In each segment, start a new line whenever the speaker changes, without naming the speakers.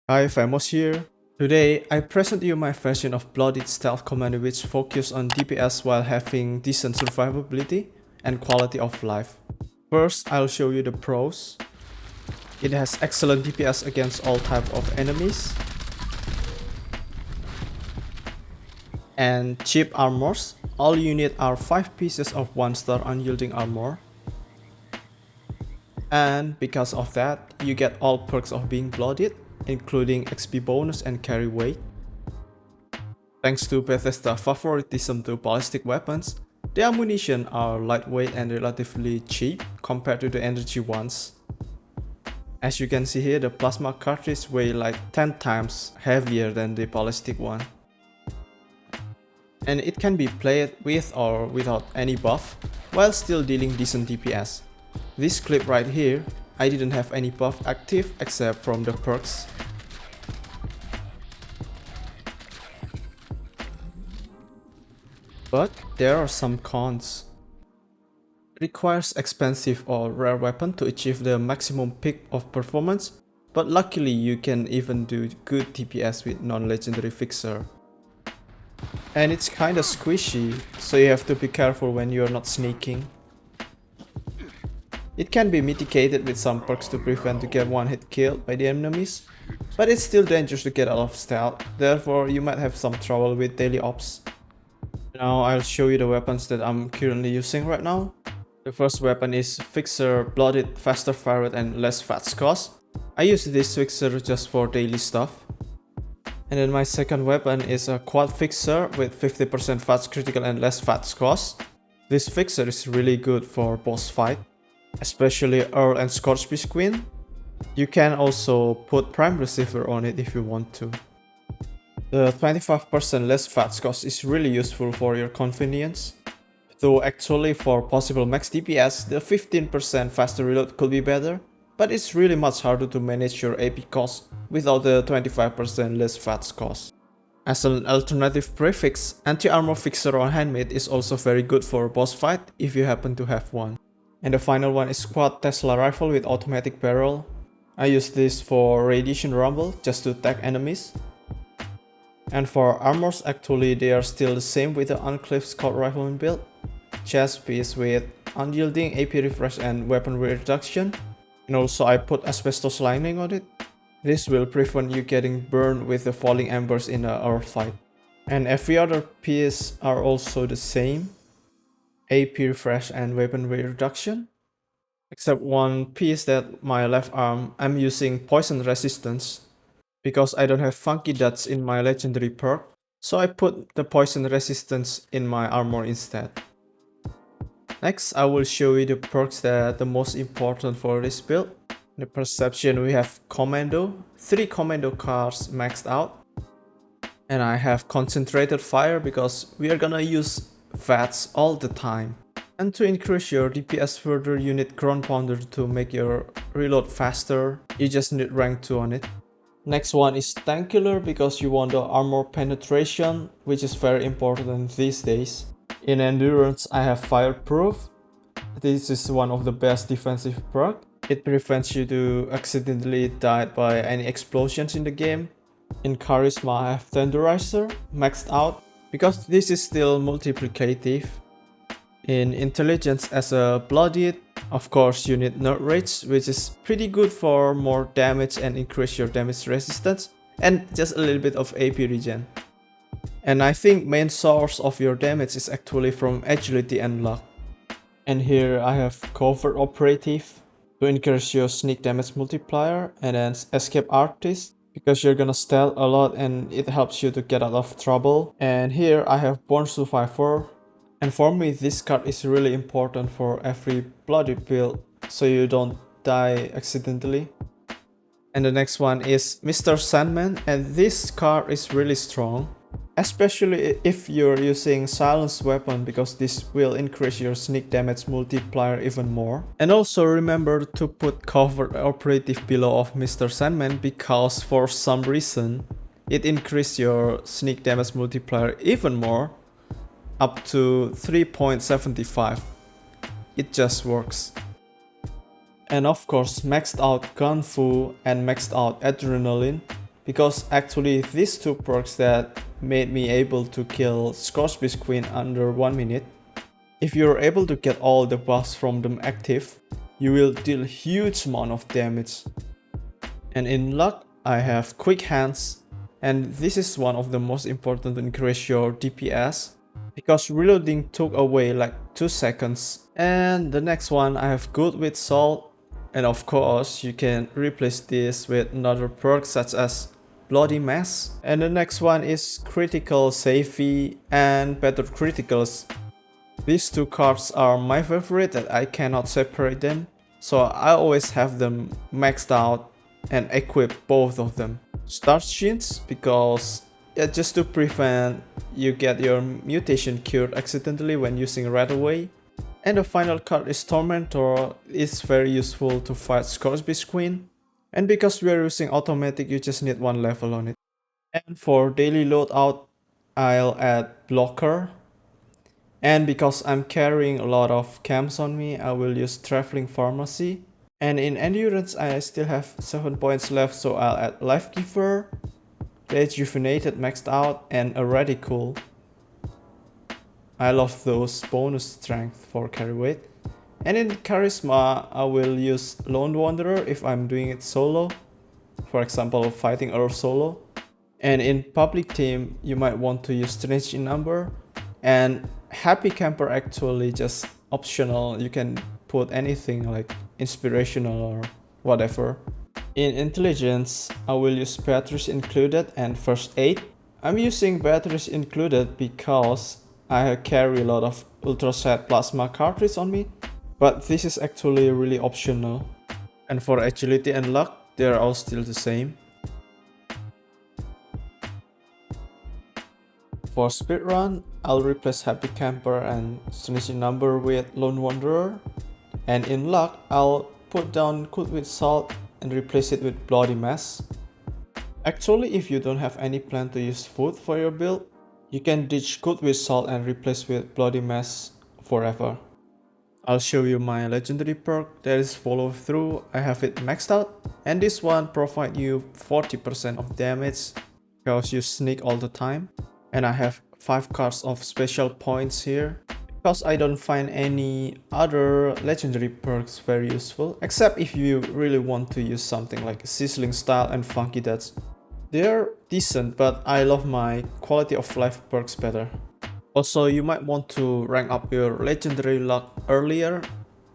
Hi, Famous here. Today, I present you my version of Bloodied Stealth Commando which focus on DPS while having decent survivability and quality of life. First, I'll show you the pros. It has excellent DPS against all type of enemies and cheap armors. All you need are 5 pieces of 1-star unyielding armor. And because of that, you get all perks of being bloodied, including XP bonus and carry weight. Thanks to Bethesda's favoritism to ballistic weapons, the ammunition are lightweight and relatively cheap compared to the energy ones. As you can see here, the plasma cartridge weighs like 10 times heavier than the ballistic one. And it can be played with or without any buff, while still dealing decent DPS. This clip right here, I didn't have any buff active except from the perks. But there are some cons. It requires expensive or rare weapon to achieve the maximum peak of performance, but luckily you can even do good DPS with non-legendary fixer. And it's kinda squishy, so you have to be careful when you're not sneaking. It can be mitigated with some perks to prevent to get one hit killed by the enemies, but it's still dangerous to get out of stealth, therefore you might have some trouble with daily ops. Now I'll show you the weapons that I'm currently using right now. The first weapon is Fixer Bloodied, faster fire rate and less fats cost. I use this fixer just for daily stuff. And then my second weapon is a Quad Fixer with 50% fats critical and less fats cost. This fixer is really good for boss fight, especially Earl and Scorchbeast Queen. You can also put Prime Receiver on it if you want to. The 25% less fats cost is really useful for your convenience. Though actually for possible max DPS, the 15% faster reload could be better, but it's really much harder to manage your AP cost without the 25% less fats cost. As an alternative prefix, anti-armor fixer on handmade is also very good for a boss fight if you happen to have one. And the final one is Quad Tesla rifle with automatic barrel. I use this for radiation rumble just to tag enemies. And for armors, actually they are still the same with the Uncliffed Scout Rifleman build. Chest piece with unyielding AP refresh and weapon weight reduction. And also I put asbestos lining on it. This will prevent you getting burned with the falling embers in a earth fight. And every other piece are also the same. AP refresh and weapon weight reduction. Except one piece that my left arm, I'm using poison resistance. Because I don't have funky dots in my legendary perk, so I put the poison resistance in my armor instead. Next, I will show you the perks that are the most important for this build. In the perception we have Commando, 3 Commando cards maxed out. And I have Concentrated Fire because we are gonna use VATS all the time. And to increase your DPS further, you need Ground Pounder to make your reload faster. You just need rank 2 on it. Next one is Tankular because you want the armor penetration, which is very important these days. In Endurance I have Fireproof. This is one of the best defensive perk. It prevents you to accidentally die by any explosions in the game. In Charisma I have Tenderizer, maxed out, because this is still multiplicative. In Intelligence as a Bloodied, of course you need Nerd Rage, which is pretty good for more damage and increase your damage resistance, and just a little bit of AP regen. And I think main source of your damage is actually from agility and luck. And here I have Covert Operative to increase your sneak damage multiplier, and then Escape Artist because you're gonna stealth a lot and it helps you to get out of trouble. And here I have Born Survivor. And for me, this card is really important for every Bloodied build, so you don't die accidentally. And the next one is Mr. Sandman, and this card is really strong, especially if you're using Silenced Weapon because this will increase your sneak damage multiplier even more. And also remember to put Covert Operative below of Mr. Sandman because for some reason it increases your sneak damage multiplier even more, up to 3.75. It just works. And of course maxed out Gun Fu and maxed out Adrenaline because actually these two perks that made me able to kill Scorchbeast Queen under 1 minute. If you're able to get all the buffs from them active, you will deal huge amount of damage. And in luck, I have Quick Hands, and this is one of the most important to increase your DPS, because reloading took away like 2 seconds. And the next one, I have Good with Salt, and of course you can replace this with another perk such as Bloody Mess. And the next one is Critical Safety and Better Criticals. These two cards are my favorite that I cannot separate them, so I always have them maxed out and equip both of them. Start Shins, because just to prevent you get your mutation cured accidentally when using right away. And the final card is Tormentor. It's very useful to fight Scorchbeast Queen. And because we are using automatic, you just need 1 level on it. And for daily loadout, I'll add Blocker. And because I'm carrying a lot of camps on me, I will use Traveling Pharmacy. And in Endurance, I still have 7 points left, so I'll add Life Giver, Rejuvenated maxed out, and a Radical. I love those bonus strength for carry weight. And in Charisma, I will use Lone Wanderer if I'm doing it solo. For example, fighting Earth solo. And in Public Team, you might want to use Strange in Number. And Happy Camper actually just optional. You can put anything like inspirational or whatever. In Intelligence, I will use Batteries Included and First Aid. I'm using Batteries Included because I carry a lot of Ultraset Plasma cartridge on me, but this is actually really optional. And for Agility and Luck, they are all still the same. For Speedrun, I'll replace Happy Camper and Strange in Number with Lone Wanderer. And in Luck, I'll put down Cooked with Salt and replace it with Bloody Mess. Actually, if you don't have any plan to use food for your build, you can ditch Cooked with Salt and replace with Bloody Mess forever. I'll show you my legendary perk that is Follow Through. I have it maxed out, and this one provides you 40% of damage because you sneak all the time. And I have 5 cards of special points here, because I don't find any other legendary perks very useful, except if you really want to use something like Sizzling Style and Funky Dance. They're decent, but I love my quality of life perks better. Also, you might want to rank up your legendary luck earlier,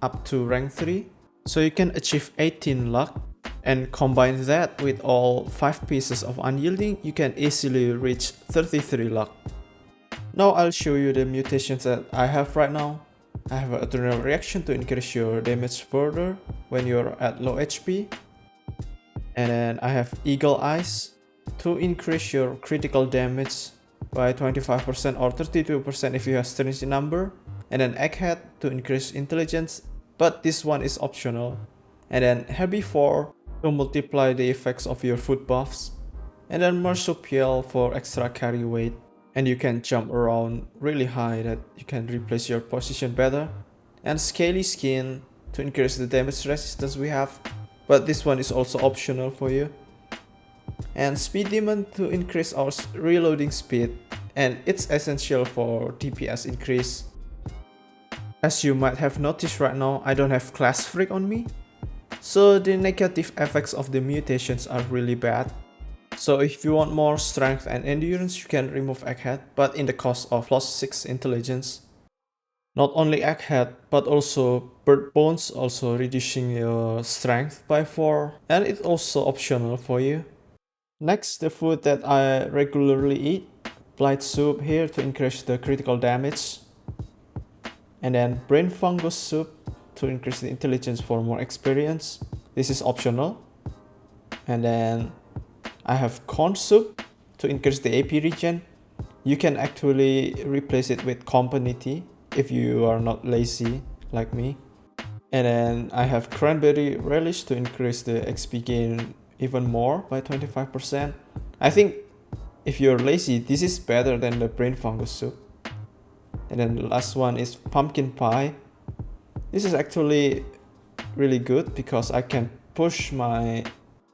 up to rank 3, so you can achieve 18 luck. And combine that with all 5 pieces of Unyielding, you can easily reach 33 luck. Now I'll show you the mutations that I have right now. I have an Eternal Reaction to increase your damage further when you're at low HP. And then I have Eagle Eyes to increase your critical damage by 25% or 32% if you have Strange in Number. And then Egghead to increase intelligence, but this one is optional. And then Herbivore to multiply the effects of your food buffs. And then Marsupial for extra carry weight. And you can jump around really high that you can replace your position better. And Scaly Skin to increase the damage resistance we have, but this one is also optional for you. And Speed Demon to increase our reloading speed, and it's essential for DPS increase. As you might have noticed right now, I don't have Class Freak on me, so the negative effects of the mutations are really bad. So if you want more strength and endurance, you can remove Egghead, but in the cost of +6 intelligence. Not only Egghead, but also Bird Bones, also reducing your strength by 4, and it's also optional for you. Next, the food that I regularly eat, Blight Soup here to increase the critical damage. And then Brain Fungus Soup to increase the intelligence for more experience. This is optional. And then I have Corn Soup to increase the AP regen. You can actually replace it with Company Tea if you are not lazy like me. And then I have Cranberry Relish to increase the XP gain even more by 25%. I think if you're lazy, this is better than the Brain Fungus Soup. And then the last one is Pumpkin Pie. This is actually really good because I can push my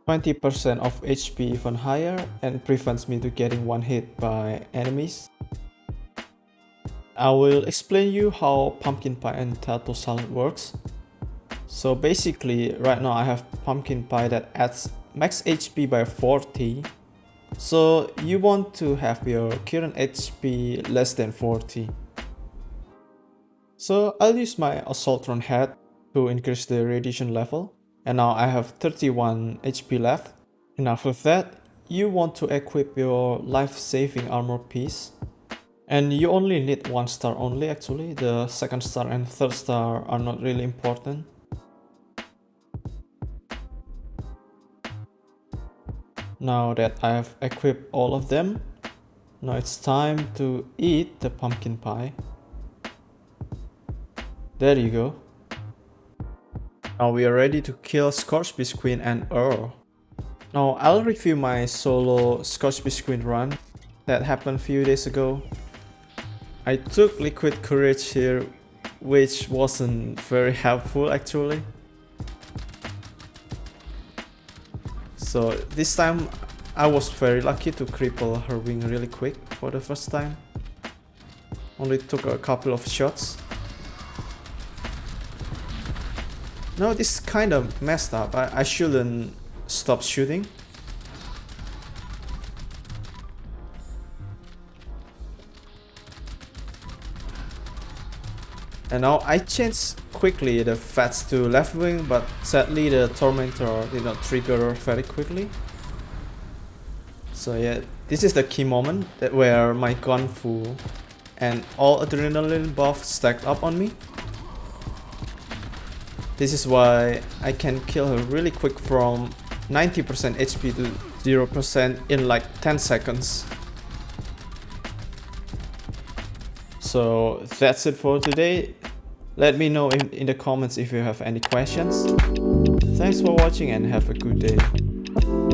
20% of HP even higher, and prevents me to getting one hit by enemies. I will explain you how Pumpkin Pie and Turtle Salad works. So basically, right now I have Pumpkin Pie that adds max HP by 40. So you want to have your current HP less than 40. So I'll use my Assaultron head to increase the radiation level. And now I have 31 HP left. And after that, you want to equip your life-saving armor piece. And you only need 1 star only actually. The 2nd star and 3rd star are not really important. Now that I have equipped all of them, now it's time to eat the pumpkin pie. There you go. Now we are ready to kill Scorch Beast Queen and Earl. Now I'll review my solo Scorch Beast Queen run that happened a few days ago. I took Liquid Courage here, which wasn't very helpful actually. So this time I was very lucky to cripple her wing really quick for the first time. Only took a couple of shots. No, this is kind of messed up. I shouldn't stop shooting. And now I changed quickly the Fats to left wing, but sadly the Tormentor did not trigger very quickly. So yeah, this is the key moment where my gun full and all adrenaline buff stacked up on me. This is why I can kill her really quick from 90% HP to 0% in like 10 seconds. So that's it for today. Let me know in the comments if you have any questions. Thanks for watching and have a good day.